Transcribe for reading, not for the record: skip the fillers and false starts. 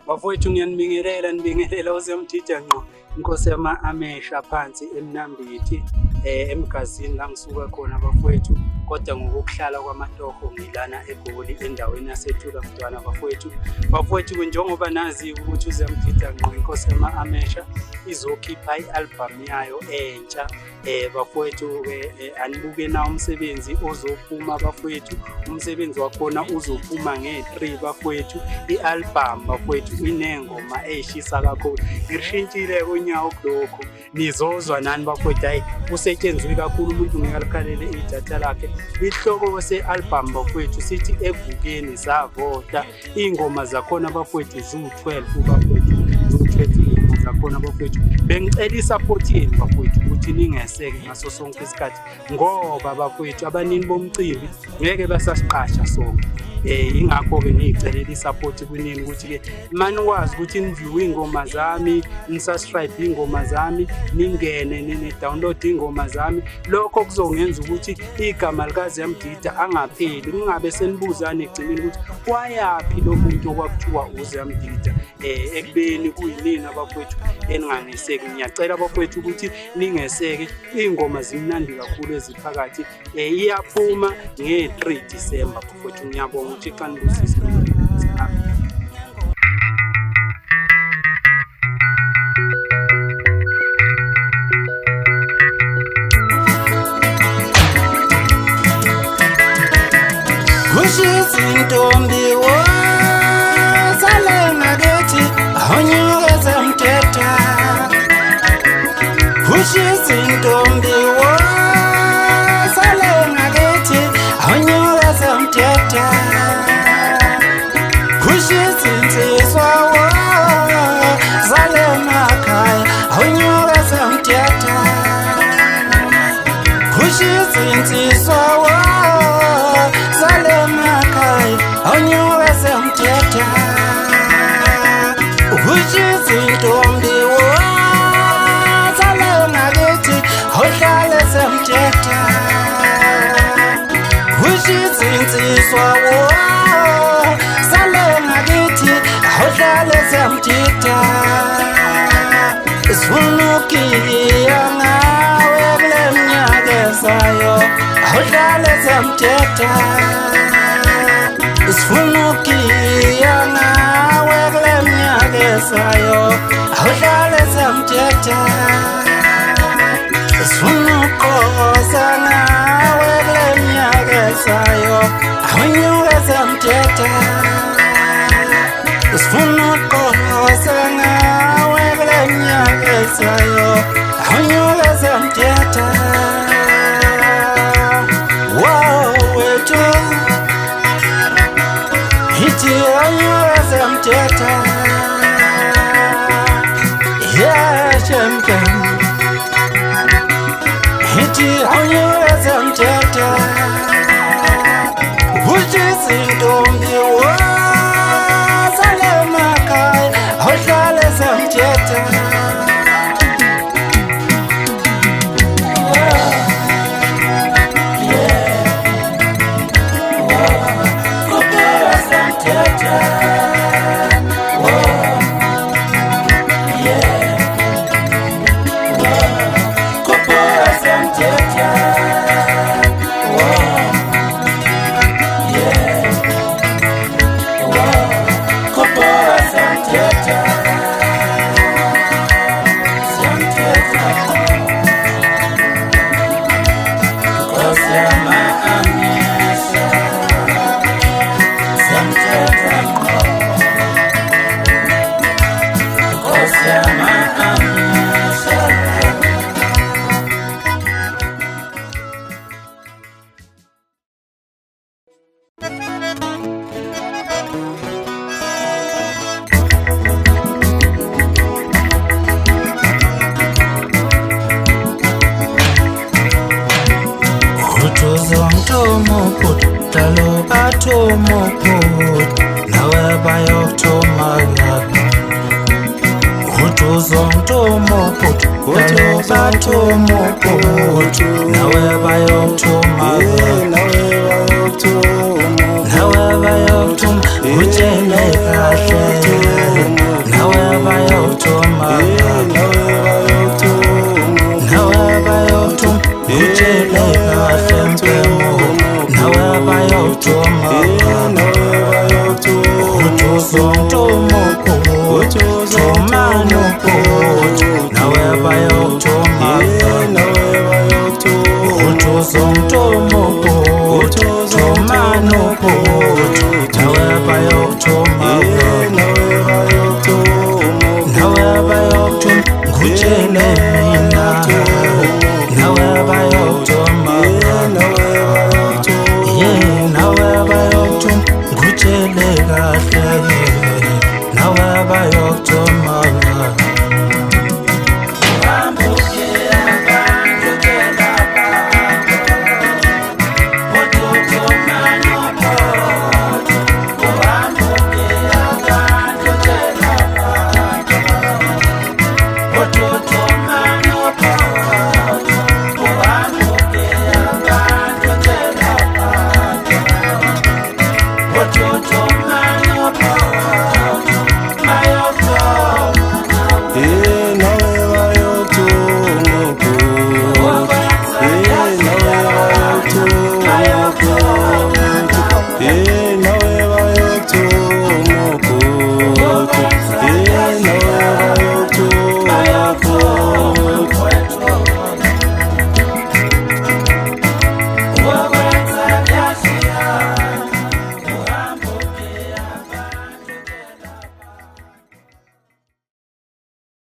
Bafowethu ngiyanibingelela usemthitha ngqo inkosi yama-Amesha phansi eMnambithi emgazini la ngisuka khona bafowethu, kodwa ngokuhlala kwamatoho ngilana eGoli endaweni yaseThula Mdwana bafowethu njengoba nazi ukuthi usemthitha ngqo inkosi yama-Amesha izokhipha i-album yayo entsha bafowethu anibuke na umsebenzi ozophuma bafowethu. Umsebenzi wakhona uzophuma nge-3 bafowethu. I-album bafowethu inengoma eyishisa kakhulu, ngishintshile unyawo kulokho nizozwa nani bafowethu. Hayi usetshenzwe kakhulu, umuntu ngiyakhalele idatha lakhe. Ihloko se-album bafowethu sithi evukeni savota. Ingoma zakhona bafowethu ziwu-12 bafowethu, ziwu-12 zakhona bafowethu. Bengicela i-support yenu bafowethu ukuthi ningeseke ngaso sonke isikhathi, ngoba bafowethu abanini bomcimbi ngeke basasiqasha sonke. Ingakho-ke ngiyicelela i-support kunini ukuthi-ke manikwazi ukuthi niview ingoma zami, nisubscribe ingoma zami, ningene ni-download ingoma zami. Lokho kuzongenza ukuthi igama likaZiyamdida angapheli, ningabe senibuzana egcineni ukuthi wayaphi lo muntu okwakuthiwa uZiyamdida. Ekubeni kuyinina bafowethu eningangeseki. Ngiyacela bafowethu ukuthi ningeseke, iy'ngoma zimnandi kakhulu eziphakathi. Iyaphuma nge-3 December bafowethu. Ngiyabonga ukuthi xa nibusise. Intombi wozale ngakithi awunyuke zemthetha. Kushisa intombi wozale ngakithi awunyuke zemthetha. Kushisa insizwa wozale emakhaya awunyuke zemthetha. Kushisa insizwa wozale emakhaya awunyuke zemthetha. Kushisa intombi wozale ngakithi awuhlale zemthetha. Kushisa insizwa wozale ngakithi awuhlale zemthetha. Sifuna ukuya ngawe kule minyaka ezayo awuhlale zemthetha. Sifuna ukuya ngawe kule minyaka ezayo awuhlale zemthetha. Sifuna ukuqoza ngawe kule minyaka ezayo awunyuke zemthetha. Sifuna ukuqoza ngawe kule minyaka ezayo awunyuke zemthetha. Wethu hithi awunyuke zemthetha. Champion hithi awunyuke zemthetha. Kushisa intombi wozale emakhaya awuhlale zemthetha. Kuphela zemthetha. bayokuthuma ubhuti, nawe bayokuthuma, nawe bayokuthuma utshele kahle, nawe bayokuthuma, nawe bayokuthuma utshele kahle mpemo, nawe bayokuthuma, utuzongithuma ubhuti, thuma nobhuti, nawe bayokuthuma, utuzongithuma ubhuti, thuma nobhuti, nawe bayokuthuma, nawe bayokuthuma ngutshele mina, nawe bayokuthuma, nawe bayokuthuma ngutshele kahle, nawe bayokuthuma.